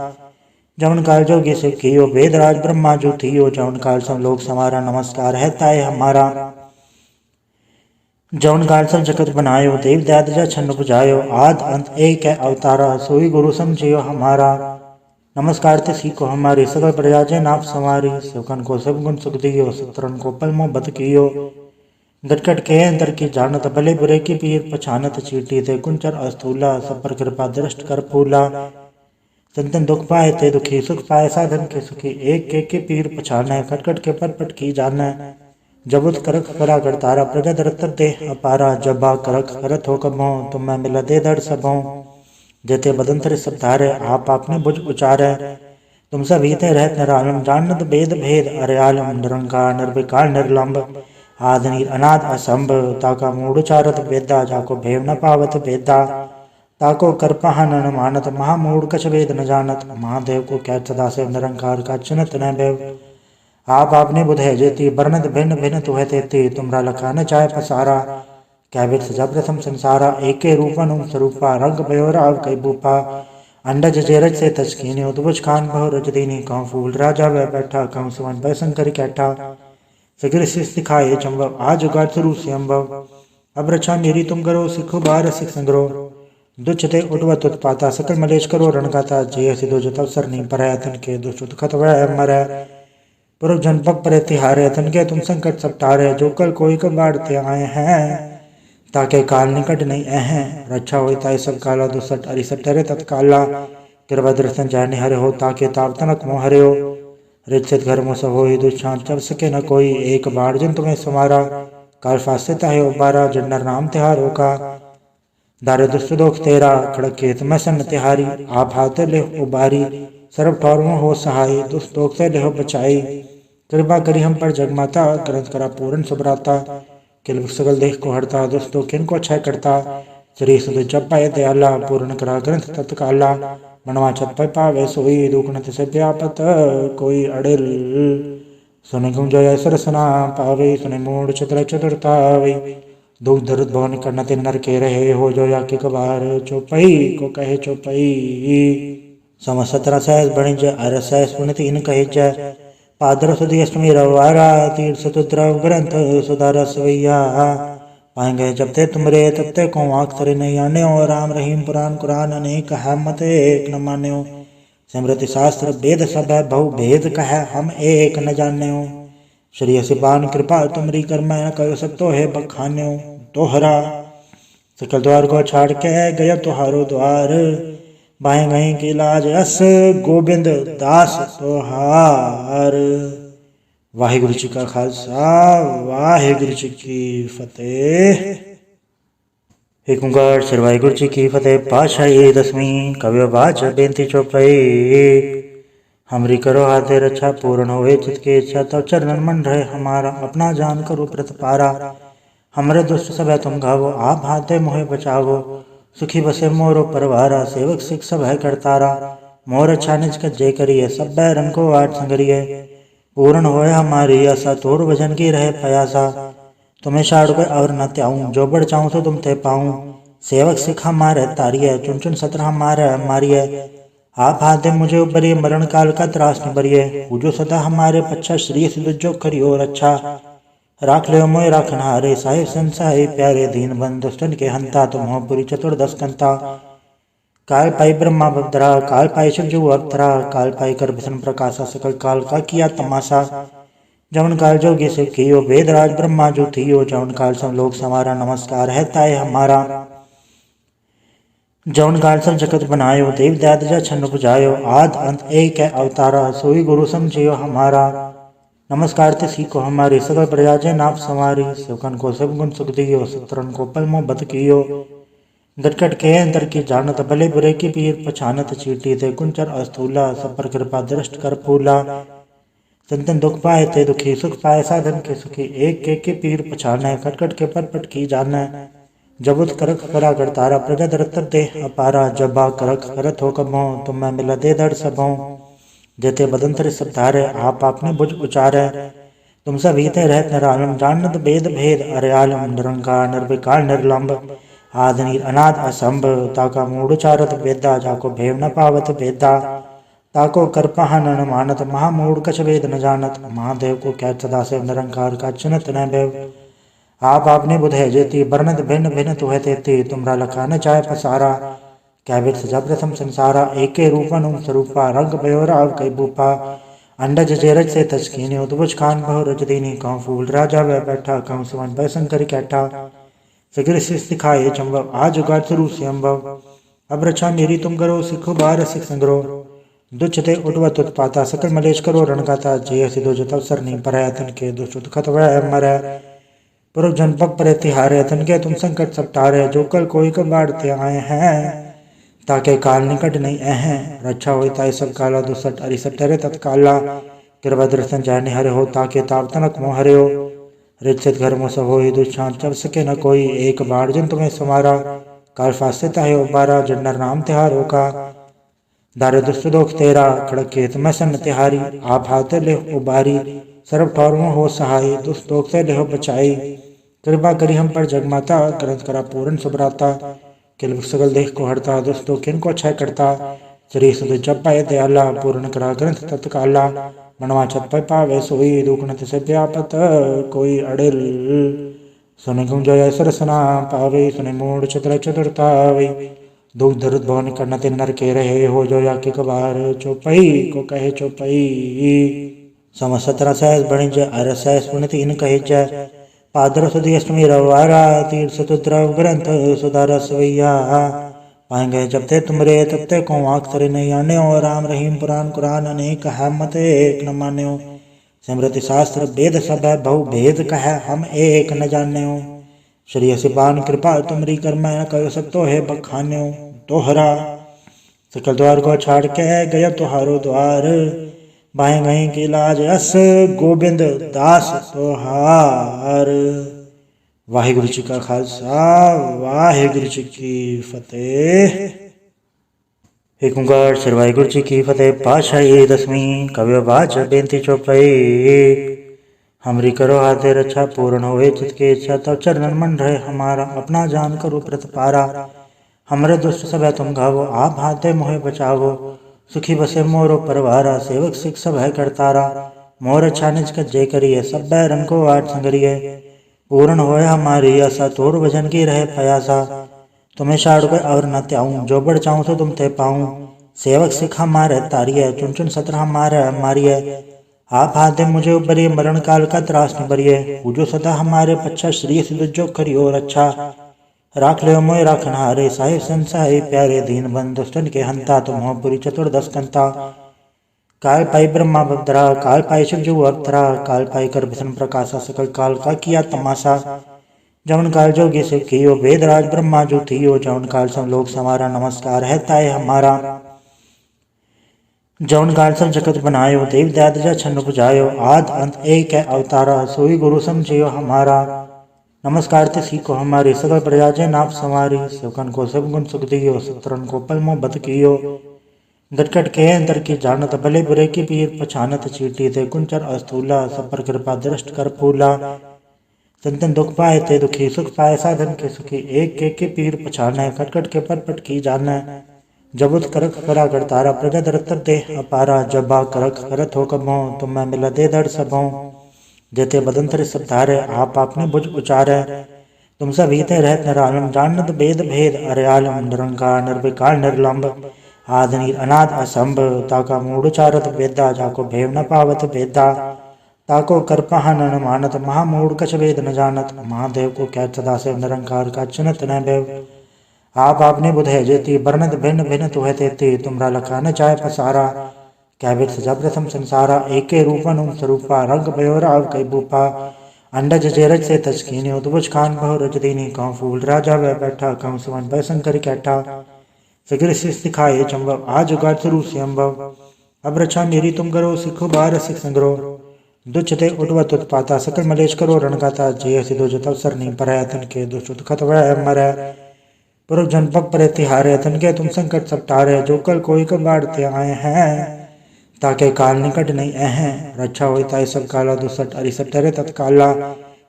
जवन काल जोगी शिव कियो, वेद राज ब्रह्मा जो थियो। जवन काल सब लोग समारा, नमस्कार है ताय हमारा। जवन काल सब जगत बनायो, देव दादजा छन्न बुझायो। आद अंत एक है अवतारा, सोई गुरु समझियो हमारा। नमस्कार ते सीखो हमारी, सकल प्रजा जय नाप संवारी। सेवकन को सब गुण सुख दियो, शत्रुन को पल मोह बद कियो। गटकट के अंदर की जानत, भले बुरे की पीर पछानत। चीटी ते कुंचर अस्थूला, सब पर कृपा दृष्ट कर फूला। संतन दुख पाए ते दुखी, सुख पाए साधन के सुखी। एक के पीर पछाने, खटखट के परपट की जाने। जबुत करक करा करतारा, प्रजा दरतर दे अपारा। जबा करक करत हो कबो, तुम मैं मिला दे दर सबों। जेते बदंतर सब धारे, आप आपने बुझ उचारे। तुम सब हीते रहत निरालम, जानत भेद भेद अरे आलम। निरंकार निर्विकार निर्लंब, आदि नीर अनाद असंभ। ताका मूढ़ चारत वेदा, जाको भेव न पावत वेदा। ताको करपहा न मानत, महामूढ़ कछ वेद न जानत। महादेव को क्या सदा से, निरंकार का चिन्हत न भेव। आप आपने बुध है जेती, बरनत भिन्न भिन्न तुह तेती। तुमरा लखा न चाहे पसारा, क्या विद सजा प्रथम संसारा। एके रूपन स्वरूपा, रंग भयोराव कई भूपा। अंडज जेरज से तस्कीनी, उद्भुज खान बहु रजदीनी। कहूँ फूल राजा वह बैठा, कहूँ सुमन भय शंकर कैठा। फिक्र सिस दिखाए चंबव, आज उगार स्वरूप से अम्बव। अब रक्षा मेरी तुम करो, सिखो बार सिख संग्रो। दुच्छते उठवत उत्पाता, सकल मलेश करो रणगाता। जय सिद्धो जत अवसर नहीं पर, तन के दुष्ट खत वह मरै। पुरुष जनपद पर तिहारे, तन के तुम संकट सब टारे। जो कल कोई कब बाढ़ते आए हैं, ताके काल निकट नहीं हैं। रक्षा होई ताई सब काला, दुसठ अरिसठ टरे तत्काला। कृपा दर्शन जाने हरे हो, ताके ताप तनक मोह हरे हो। रिचित घर मुस होई, दुष्टांत चल सके न कोई। एक बाढ़ जिन तुम्हें समारा, काल फासे ताहे उबारा। जन्नर नाम तिहारो का, दारे दुष्ट दोख तेरा। खड़क के तुम्हें सन तिहारी, आप हाथे ले उबारी। सर्व ठौरों हो सहाय, दुष्ट दोख से लेहो बचाई। कृपा करी हम पर जगमाता, ग्रंथ करा पूर्ण सुभराता। किल सगल देख को हरता, दुष्ट दोख किन को क्षय करता। श्री सुध जप पाए दयाला, पूर्ण करा ग्रंथ तत्काला। मनवा छत पर पावे सोई, दुख न तिसे व्यापत कोई अड़िल। सुने गुम जय सरसना पावे, सुने मूढ़ चतुर चतुरतावे। दुख दरुद भवन करना तिन नर के रहे हो। जो या के कबार चौपई को कहे चौपई। समस्त रसैस बणिज अरसैस पुण्य तीन कहिज। पादर सुधी अष्टमी रवारा, तीर सतुद्रव ग्रंथ सुधार सवैया। पाएंगे जब ते तुमरे, तब ते को अक्षर नहीं आने। और राम रहीम पुराण कुरान अनेक है, मत एक न मान्यो। स्मृति शास्त्र वेद सब है, बहु भेद कह हम एक न जान्यो। श्री असिपान कृपा तुमरी, कर मैं कयो सकतो है बखान्यो। तोहरा सकल द्वार को छाड़ के गया तुहारो द्वार। बाहें गहीं की लाज अस, गोबिंद दास तोहार। वाहिगुरु जी का खालसा, वाहिगुरु जी की फतेह। एक ओंकार श्री वाहिगुरु जी की फतेह। पातशाही दसवीं कव्य बाच बेनती चौपाई। हमरी करो हाथे रक्षा, पूर्ण होए चित की इच्छा। तब चरणन मन रहे हमारा, अपना जान करो प्रतिपारा। हमरे दुष्ट सब है तुम घावो, आप हाथे मोहे बचावो। सुखी बसे मोरो परवारा, सेवक सिख सब है करतारा। मोर अच्छा निज का जय करिए, सब बैरन को आठ संगरिए। पूर्ण होए हमारी आशा, तोर भजन की रहे प्रयासा। तुम्हें छाड़ के और न त्याऊं, जो बढ़ चाहूं तो तुम ते पाऊं। सेवक सिख हमारे तारिय, चुन चुन सत्र हमारे मारिय। आप हाथे मुझे उबरिय, मरण काल का त्रास निबरिय। पूजो सदा हमारे पच्छा, श्री सिद्ध जो करियो रक्षा। राख ले मोय राखनहारे, साहिब संसाहि प्यारे। दीन बंधु दुष्टन के हंता, तुम हो पुरी चतुर्दश कंता। काल पाई ब्रह्मा बदरा, काल पाई शिव जो अवतरा। काल पाई कर विष्णु प्रकाशा, सकल काल का किया तमाशा। जवन काल जोगी शिव कियो, वेद राज ब्रह्मा जो थियो। जवन काल सब लोग समारा, नमस्कार है ताय हमारा। जवन काल सब जगत बनायो, देव दादजा छन्न बुझायो। आद अंत एक है अवतारा, सोई गुरु समझियो हमारा। नमस्कार ते सीखो हमारी, सकल प्रजा जय नाप संवारी। सेवकन को सब गुण सुख दियो, शत्रुन को पल मोह बद कियो। गटकट के अंदर की जानत, भले बुरे की पीर पछानत। चीटी ते कुंचर अस्थूला, सब पर कृपा दृष्ट कर फूला। तन तन दुख पाए ते दुखी, सुख पाए साधन के सुखी। एक के पीर पछाना, खटखट के पट की जाना। जबुत करख करा करतारा, प्रजा दरत दे अपारा। जबा करख करत हो कबो, तुम मैं मिला दे दड़ सबों। जेते बदंतर सब धारे, आप आपने बुझ उचारे। तुम सब हीते रहत निरालम, जानत वेद भेद अरयालम। निरंकार निर्विकार निर्लंब, आद नीर अनाद असंभ। ताका मूढ़ चारत वेदा, जाको भेव न पावत वेदा। ताको करपहा न मानत, महामूढ़ कछ वेद न जानत। महादेव को कहत सदा से, निरंकार का चिन्हत न भेव। आप आपने बुधे जेती, वर्णत भिन्न भिन्न तुह तेती। तुमरा लखा न जाय पसारा, कैबित सजा प्रथम संसारा। एके रूपन उम स्वरूपा, रंग भयो राव कई भूपा। अंडज जेरज से तस्कीनी, उद्भुज खान बहु रज दीनी। कहूँ फूल राजा वह बैठा, कहूँ सुमन भय शंकर कैठा। फिक्र सिखाए चंबव, आज उगाड़ शुरू से अम्बव। अब रक्षा मेरी तुम करो, सिखो बार सिख संग्रो। दुच्छते उठवत उत्पाता, सकल मलेश करो रणगाता। जय सिद्धो जो तवसर नहीं पर, तन के दुष्ट खत वह मरै। पुरुष जन पग पर तिहारे, तन के तुम संकट सब टारे। जो कल कोई कब बाढ़ते आए हैं, ताके काल निकट नहीं हैं। रक्षा हो ताई सब काला, दुसट अरिसट टरे तत्काला। कृपा दर्शन जाने हरे हो, ताके ताप तनक मोह हरे हो। रिचित घर मोह सब होई, दुष्चांत चल सके न कोई। एक बाढ़ जन तुम्हें समारा, काल फासे ताहे उबारा। जन्नर नाम तिहारो का, दारे दुष्ट दोख तेरा। खड़क खेत में सन तिहारी, आप हाथे ले उबारी। सर्व ठौर में हो सहाय, दुष्ट दोख से ले बचाई। कृपा करी हम पर जगमाता, ग्रंथ करा पूर्ण सुभराता। किल सगल देख को हरता, दुष्टों किन को क्षय करता। श्री सुध जप पाए दयाला, पूर्ण करा ग्रंथ तत्काला। मनवा छत पर पावे सोई, दुखनत से व्यापत कोई अड़िल। सुन गुम जय सरसना पावे, सुन मूढ़ चतुर चतुरतावे। दुख दर्द भवन करनत नर के रहे, हो जो या के कबार। चौपई को कहे चौपई, सम 17 सहस बणिज। अर सहस पुनित इन कहे जय। पादर सुधी अष्टमी रवारा, तीर्थ चतुद्रव ग्रंथ सुधार सवैया। पाएंगे जब ते तुमरे, तब ते को अक्षर नहीं आने। और राम रहीम पुराण कुरान अनेक है, मत एक न मान्यो। स्मृति शास्त्र वेद सब है, बहु भेद कह हम एक न जान्यो। श्री सिपान कृपा तुमरी, कर मैं कयो सब तो है बखान्यो। तोहरा सकल द्वार को छाड़ के गया तुहारो द्वार। बाएं गए की लाज अस, गोबिंद दास तोहार। वाहिगुरु जी का खालसा, वाहिगुरु जी की फतेह। एक ओंकार श्री वाहिगुरु जी की फतेह। पातशाही दसवीं कवि बाच बेनती चौपाई। हमरी करो हाथे रक्षा, पूर्ण होए जिसके इच्छा। तब चरणन मन रहे हमारा, अपना जान करो प्रतिपारा। हमरे दुष्ट सब है तुम घावो, आप हाथे मोहे बचावो। सुखी बसे मोरो परवारा, सेवक सिख सब है करतारा। मोर अच्छा निज कज्जे करिए, सब बैरन को आठ संगरिए। पूर्ण होए हमारी आशा, तोर भजन की रहे प्रयासा। तुम्हें छाड़ कर और न त्याऊं, जो बढ़ चाहूं तो तुम ते पाऊं। सेवक सिख हमारे तारिये, चुन चुन सत्र हमारे मारिये। आप हाथ दे मुझे उबरिए, मरण काल का त्रास न बरिए। पूजो सदा हमारे पच्छा, श्री सिद्ध जो करियो रक्षा। राख ले मोय राखन हारे, साहिब संसाई प्यारे। दीन बंद दुष्टन के हंता, तुम हो पुरी चतुर्दश कंता। काल पाई ब्रह्मा बदरा, काल पाई शिव जो अवतरा। काल पाई कर भीषण प्रकाशा, सकल काल का किया तमाशा। जवन काल जोगी शिव कियो, वेद राज ब्रह्मा जो थियो। जवन काल सब लोग समारा, नमस्कार है ताय हमारा। जवन काल सब जगत बनायो, देव दादजा छन्न बुझायो। आद अंत एक है अवतारा, सोई गुरु समझियो हमारा। नमस्कार ते सीखो हमारी, सकल प्रजा जय नाप संवारी। सेवकन को सब गुण सुख दियो, शत्रुन को पल मोह बद कियो। गटगट के अंतर की जानत, भले बुरे की पीर पछानत। चीटी ते कुंचर अस्थूला, सब पर कृपा दृष्ट कर फूला। तन तन दुख पाए ते दुखी, सुख पाए साधन के सुखी। एक के पीर पछाने, खटखट के पट की जाने। जबुत करख करा करतारा, प्रजा दरत दे अपारा। जबा करख करत हो कबो, तुम मैं मिला दे दड़ सबों। जेते बदंतर सब धारे, आप आपने बुझ उचारे। तुम सब हीते रहत निरालम, जानत वेद भेद अरयालम। निरंकार निर्विकार निर्लंब, आद नीर अनाद असंभ। ताका मूढ़ चारत वेदा, जाको भेव न पावत वेदा। ताको करपहा न मानत, महामूढ़ कछ वेद न जानत। महादेव को कहत सदा से, निरंकार का चिन्हत न भेव। आप आपने बुधे जेती, वर्णत भिन्न भिन्न तुह तेती। तुमरा लखा न जाय पसारा, कैबित सजा प्रथम संसारा। एके रूपन उम स्वरूपा, रंग भयो राव कई भूपा। अंडज जेरज से तस्कीनी, उद्भुज खान बहु रज दीनी। कहूँ फूल राजा वह बैठा, कहूँ सुमन भय शंकर कैठा। फिक्र सिखाए चंबव, आज उगाड़ शुरू से अम्बव। अब रक्षा मेरी तुम करो, सिखो बार सिख संग्रो। दुच्छते उठवत उत्पाता सकल मलेश करो रणगाता जय सिद्धो जत अवसर नहीं पर तन के दुष्ट खत वह मर पुरुष जनपद पर तिहारे तन के तुम संकट सब टारे जो कल कोई कब बाढ़ते आए हैं ताके काल निकट नहीं हैं रक्षा होता है सब काला दुसठ अरिसठ टरे तत्काला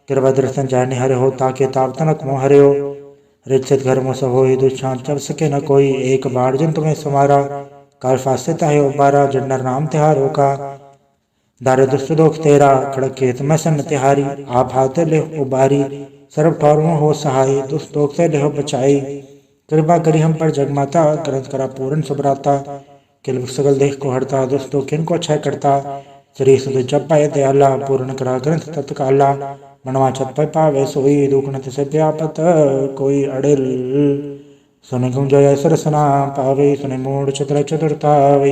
कृपा दर्शन जाने हरे हो ताके ताप तनक मोह हरे हो रिचित घर में सब हो दुष्चांत चल सके न कोई एक बाढ़ जन तुम्हें समारा काल फास्यता है उबारा जन्नर नाम तिहारों का दारे दुष्ट दोख तेरा खड़क खेत में सन तिहारी आप हाथे ले उबारी सर्व ठौरों हो सहाय दुष्ट दोख से लेहो बचाई कृपा करी हम पर जगमाता ग्रंथ करा पूर्ण सुभराता किल सगल देख को हरता दोस्तों किन को क्षय करता श्री सुध जप पाए दयाला पूर्ण करा ग्रंथ तत्काला मनवा छत पर पावे सोई दुखनत से व्यापत कोई अड़िल सुने गुम जय सरसना पावे सुने मूड चतुर चतुरतावे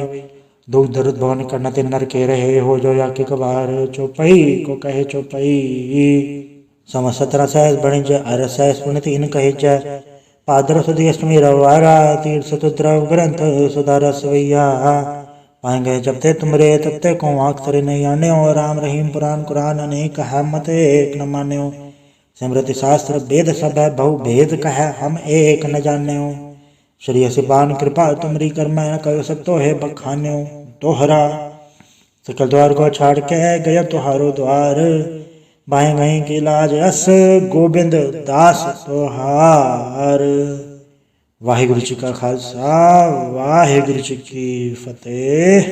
दुख दर्द भवन करना ते नर के रहे हो जो या के कबार चौपई को कहे चौपई सम 17 सहस बणिज अर सहस पुण्य इन कहे जय पादर सुधी अष्टमी रवारा तीर्थ सतुद्रव ग्रंथ सुधार सवैया पाएंगे जब ते तुमरे तब ते को आँख तरे नहीं आने हो राम रहीम पुराण कुरान अनेक है मत एक न माने हो स्मृति शास्त्र वेद सब है बहु भेद कह हम एक न जाने हो श्री सिबान कृपा तुमरी कर मैं कहो सतो है बखान्यो तोहरा सकल द्वार को छाड़ के गया तुहारो द्वार बाएं गए की लाज अस गोबिंद दास तोहार वाहिगुरु जी का खालसा वाहिगुरु जी की फतेह।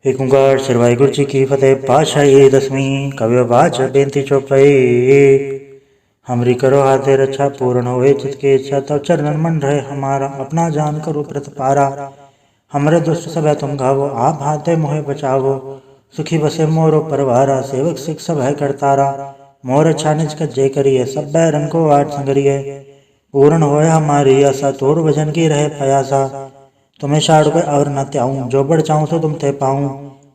एक ओंकार श्री वाहिगुरु जी की फतेह। पातशाही दसवीं कव्य वाच बेनती चौपाई। हमरी करो हाथे रक्षा पूर्ण होए चितके इच्छा तब चरणन मन रहे हमारा अपना जान करो प्रतपारा हमरे दुष्ट सब है तुम गावो आप हाथे मोहे बचावो सुखी बसे मोरो परवारा सेवक सिख सब है करतारा मोर अच्छा निज का जय करिए सब बैरन को आठ संगरिए पूर्ण होए हमारी आशा तोर भजन की रहे प्रयासा तुम्हें शाड़ को और न त्याऊं जो बढ़ चाहूं तो तुम ते पाऊं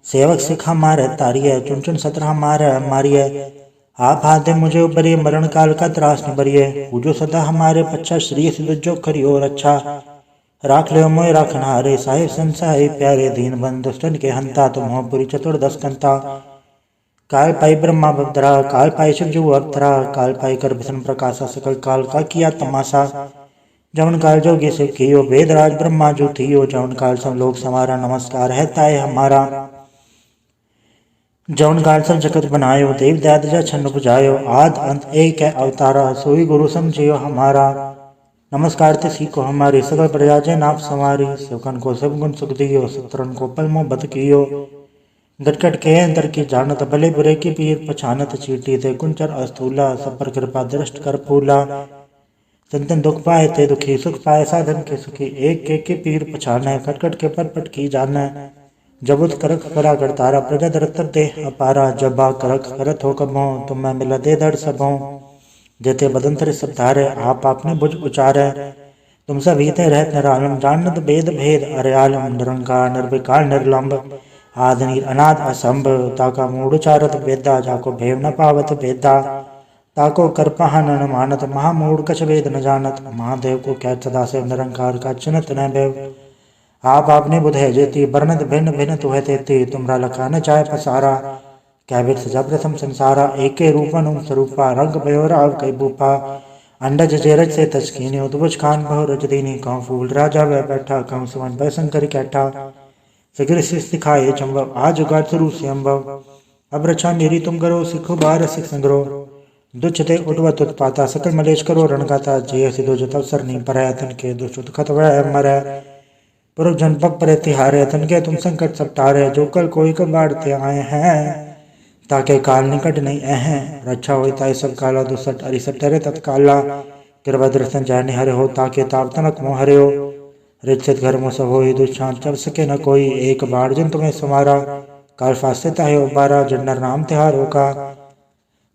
सेवक सिख हमारे तारिये चुन चुन सत्र हमारे मारिये आप हाथे मुझे उबरिए मरण काल का त्रास न बरिए पूजो सदा हमारे पच्छा श्री सिद्ध जो करियो रक्षा राख ले मोय राखन हारे साहिब संसाई प्यारे दीन बंद दुष्टन के हंता तुम हो पुरी चतुर्दश कंता काल पाई ब्रह्मा बद्रा काल पाई शिव जो अवतरा काल पाई कर भीषण प्रकाशा सकल काल का किया तमाशा जवन काल जोगी शिव कियो वेदराज ब्रह्मा जो थियो जवन काल सब लोग समारा नमस्कार है ताय हमारा जवन काल सब जगत बनायो देव दादजा छन्न बुझायो आद अंत एक है अवतारा सोई गुरु समझियो हमारा नमस्कार ते सीखो हमारी सगल प्रजा जय नाप संवारी सेवकन को सब गुण सुख दियो सत्रन को पल मोह बत कियो गटकट के अंतर की जानत भले बुरे की पीर पछानत चीटी थे कुंचर अस्थूला सब पर कृपा दृष्ट कर फूला संतन दुख पाए थे दुखी सुख पाए साधन के सुखी एक के पीर पछाने खटखट के पट की जाने जबुत करक करा करतारा प्रजा दरतर दे अपारा जबा करक करत हो कबो तुम मैं मिला दे दर सबों जेते बदंतर सब धारे आप आपने बुझ उचारे तुम सब हिते रहत निरालम जानत भेद भेद अरे आलम निरंकार निर्विकार निर्लंब आदनीर अनाद असंभ ताका मूढ़ उचारत वेदा जाको भेव न पावत वेदा ताको करपहन न मानत महामूढ़ कछ वेद न जानत महादेव को क्या सदा से निरंकार का चिन्हत न भेव आप आपने बुध है जेती वर्णत भिन्न भिन्न तुह तेती तुमरा लखा न चाहे पसारा क्या विद सजा प्रथम संसारा एके रूपन उम स्वरूपा रंग भयो राव कई बूपा अंडज जेरज से तस्कीनी उद्भुज खान बहु रजदीनी कहूँ फूल राजा वह बैठा कहूँ सुमन भय शंकर कैठा फिक्र सिखाए चंबव आज उगाड़ शुरू से अम्बव अब रक्षा मेरी तुम करो सिखो बार सिख संग्रो दुच्छते उठवत उत्पाता सकल मलेश करो रणगाता जय सिद्धो जत अवसर नहीं पर तन के दुष्ट खत वह मर पुरुष जनपद पर तिहारे तन के तुम संकट सब टारे जो कल कोई कब बाढ़ते आए हैं ताके काल निकट नहीं हैं रक्षा होता है सब काला दुसठ अरिसठ टरे तत्काला कृपा दर्शन जाने हरे हो ताके ताप तनक मोह हरे हो रिचित घर में सब हो दुष्चांत चल सके न कोई एक बाढ़ जन तुम्हें समारा काल फास्यता है उबारा जन्नर नाम तिहारों का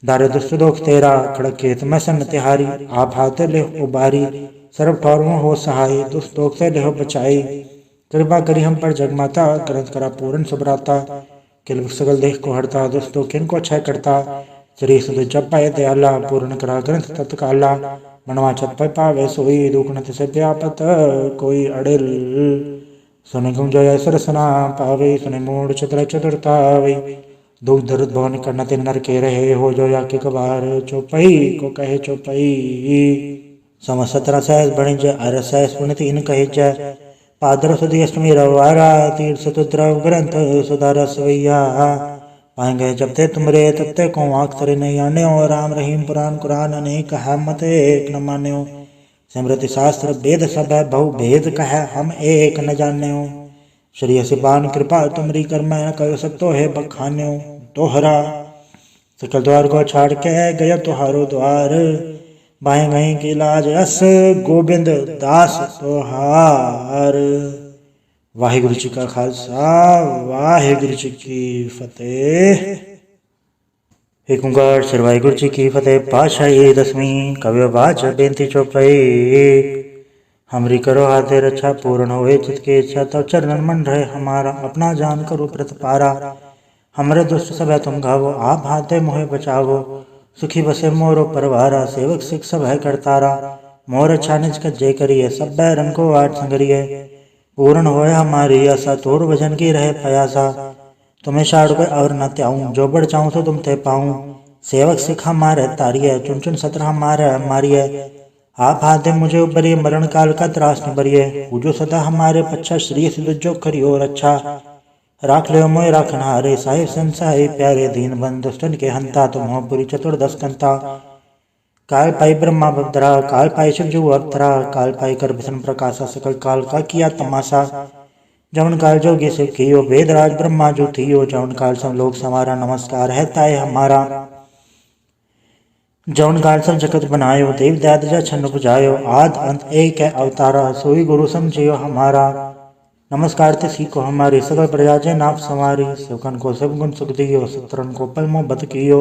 दारे दुष्ट दोख तेरा खड़क खेत में सन तिहारी आप हाथे ले उबारी सर्व ठौरों हो सहाय दुष्ट दोख से लेहो बचाई कृपा करी हम पर जगमाता ग्रंथ करा पूर्ण सुभराता किल सगल देख को हरता दोस्तों किन को क्षय करता श्री सुध जप पाए दयाला पूर्ण करा ग्रंथ तत्काला मनवा छत पर पावे सोई दुखनत से व्यापत कोई अड़िल सुने गुम जय सरसना पावे सुने मूड चतुर चतुरतावे दुख दर्द भवन करना ते नर के रहे हो जो या के कबार चौपई को कहे चौपई सम 17 सहस बणिज अर सहस पुनित इन कहे जय पादर सुदी अष्टमी रवारा तीर सतुद्रव ग्रंथ सुधार सवैया पाएंगे जब ते तुमरे तब ते को आँख तरे नहीं आने और राम रहीम पुराण कुरान अनेक है मत एक न मान्यो स्मृति शास्त्र वेद सब है बहु भेद कह हम एक न जान्यो श्री सिपान कृपा तुमरी कर मैं कयो सब तो है बखान्यो तोहरा सकल द्वार को छाड़ के गया तुहारो द्वार बाएं गई की लाज अस गोबिंद दास तोहार। वाहिगुरु जी का खालसा वाहिगुरु जी की फतेह। एक ओंकार श्री वाहिगुरु जी की फतेह। पातशाही दसवीं कव्य बाच बेनती चौपाई। हमरी करो हाथे रक्षा पूर्ण होए चित्त इच्छा तब चरणन मन रहे हमारा अपना जान करो प्रतपारा। हमरे दुष्ट सब है तुम घावो आप हाथे मोहे बचावो सुखी बसे मोरो परवारा सेवक सिख सब है करतारा। मोर अच्छा निज कज्जे करिए सब बैरन को आठ संगरिए पूर्ण होए हमारी आशा तोर भजन की रहे प्रयासा। तुम्हें छाड़ को और न त्याऊं जो बढ़ चाहूं तो तुम ते पाऊं सेवक सिख हमारे तारिये चुन चुन सत्र हमारे मारिये। आप हाथे मुझे उबरिए मरण काल का त्रास निबरिए पूजो सदा हमारे पच्छा श्री सिद्ध जो करियो रक्षा। राख ले मोय राखन हारे साहिब संसाई प्यारे दीन बंद दुष्टन के हंता तुम हो पुरी चतुर्दश कंता। काल पाई ब्रह्मा बदरा काल पाई शिव जो अवतरा काल पाई कर विष्णु प्रकाशा सकल काल का किया तमाशा। जवन काल जोगी शिव कियो वेद राज ब्रह्मा जो थियो जवन काल सब लोग समारा नमस्कार है ताय हमारा। जवन काल सब जगत बनायो देव दाद जा छन्न बुझायो आद अंत एक है अवतारा सोई गुरु समझियो हमारा। नमस्कार ते सीखो हमारी सकल प्रजा जय नाप संवारी सेवकन को सब गुण सुख दियो सत्रन को पल मोह बत कियो।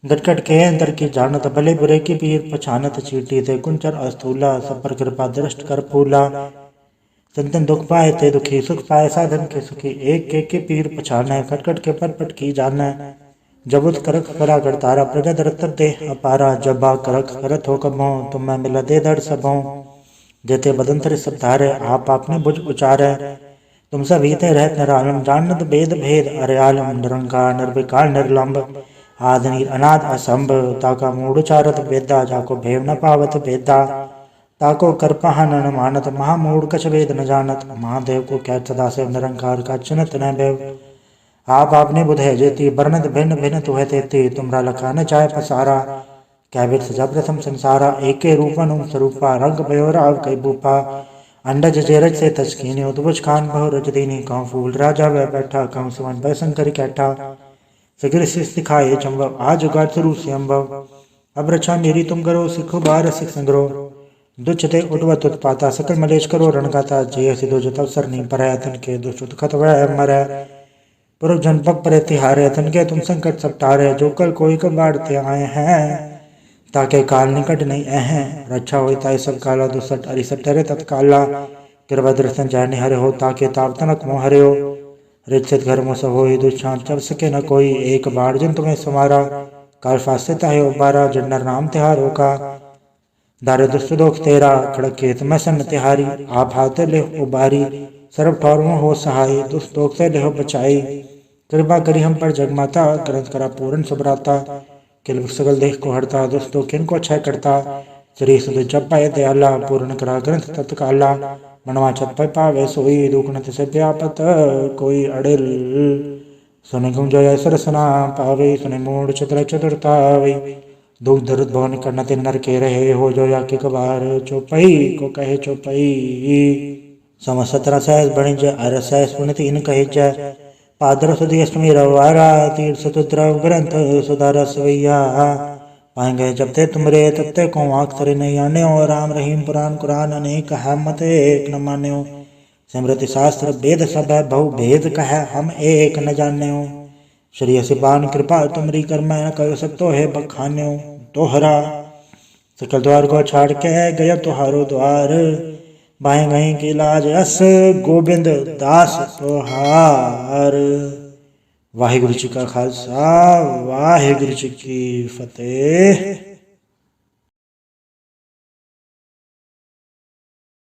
गटगट के अंतर की जानत भले बुरे की पीर पछानत चीटी थे कुंचर अस्थूला सब पर कृपा दृष्ट कर फूला। संतन दुख पाए थे दुखी सुख पाए साधन के सुखी एक के पीर पछाने खटखट के परपट की जाने। जबुत करक करा करतारा प्रजा दरत दे अपारा जबा करक करत हो कबो तुम मैं मिला दे दर सबों। जेते बदंतर सब धारे आप आपने बुझ उचारे तुम सब हीते रहत निरालम जानत भेद भेद अरे आलम निरंकार निर्विकार निर्लंब आद नीर अनाद असंभ ताका मूढ़ उचारत वेदा जाको भेव न पावत वेदा। ताको करपहा न मानत महामूढ़ कछ वेद न जानत महादेव को क्या सदा से निरंकार का चिन्हत न भेव। आप आपने बुधे जेती वर्णत भिन्न भिन्न तुह तेती तुमरा लखा न चाहे पसारा। कैबिर सजा प्रथम संसारा एके रूपन स्वरूपा रंग भयो राव कई बूपा। अंडज जेरज से तस्कीनी उद्भुज खान बहु रज दीनी कहूँ फूल राजा वह बैठा कहूँ सुमन भय शंकर कैठा। फिक्र शिष दिखाए चंबव आज उगाड़ शुरू से अम्बव अब रक्षा मेरी तुम करो सिखो बार सिख संग्रो। दुच्छते उठवत उत्पाता सकल मलेश करो रणगाता जय सिद्धो जो तव सर नहीं पर तन के दुष्ट खत वह मर पुरुष जन पग पर तिहारे तन के तुम संकट सब टारे जो कल कोई कब बाढ़ते आए हैं ताके काल निकट नहीं अह रक्षा होता है सब काला दुसट अरिसट ठहरे तत्काला। कृपा दर्शन जाने हरे हो ताके ताप तनक मोह हरे हो रिचित घर मोह सब हो दुष्चांत चब सके न कोई एक बाढ़ जन तुम्हें समारा। काल फासे ताहे उबारा जन्नर नाम तिहारो का दारे दुष्ट दोख तेरा खड़क खेत में सन तिहारी। आप हाथे ले उबारी सर्व ठौर हो सहाय दुष्ट दोख से लेहो बचाई। कृपा करी हम पर जगमाता ग्रंथ करा पूर्ण सुभराता किल सगल देख को हरता दोस्तों किन को अच्छा करता। श्री सुध जप पाए दयाला पूर्ण करा ग्रंथ तत्काला मनवा छत पर पावे सोई दुखनत से व्यापत कोई अड़िल। सुने गुम जय सरसना पावे सुने मूड चतुर चतुरतावे दुख दर्द भवन करना ते नर के रहे हो जो या के कबार चौपई को कहे चौपई। सम 17 सहस बणिज अर सहस पुनित इन कहे जय पादर सुदी अष्टमी रवारा तीर सतुद्रव ग्रंथ सुधार सवैया। पाएंगे जब ते तुमरे तब ते को आँख तरे नहीं आने और राम रहीम पुराण कुरान अनेक है मत एक न मान्यो स्मृति शास्त्र वेद सब है बहु भेद कह हम एक न जान्यो। श्री सिपान कृपा तुमरी कर मैं कयो सब तो है बखान्यो तोहरा सकल द्वार को छाड़ के गया तुहारो द्वार बाएं गई की लाज अस गोबिंद दास तोहार। वाहिगुरु जी का खालसा वाहिगुरु जी की फतेह।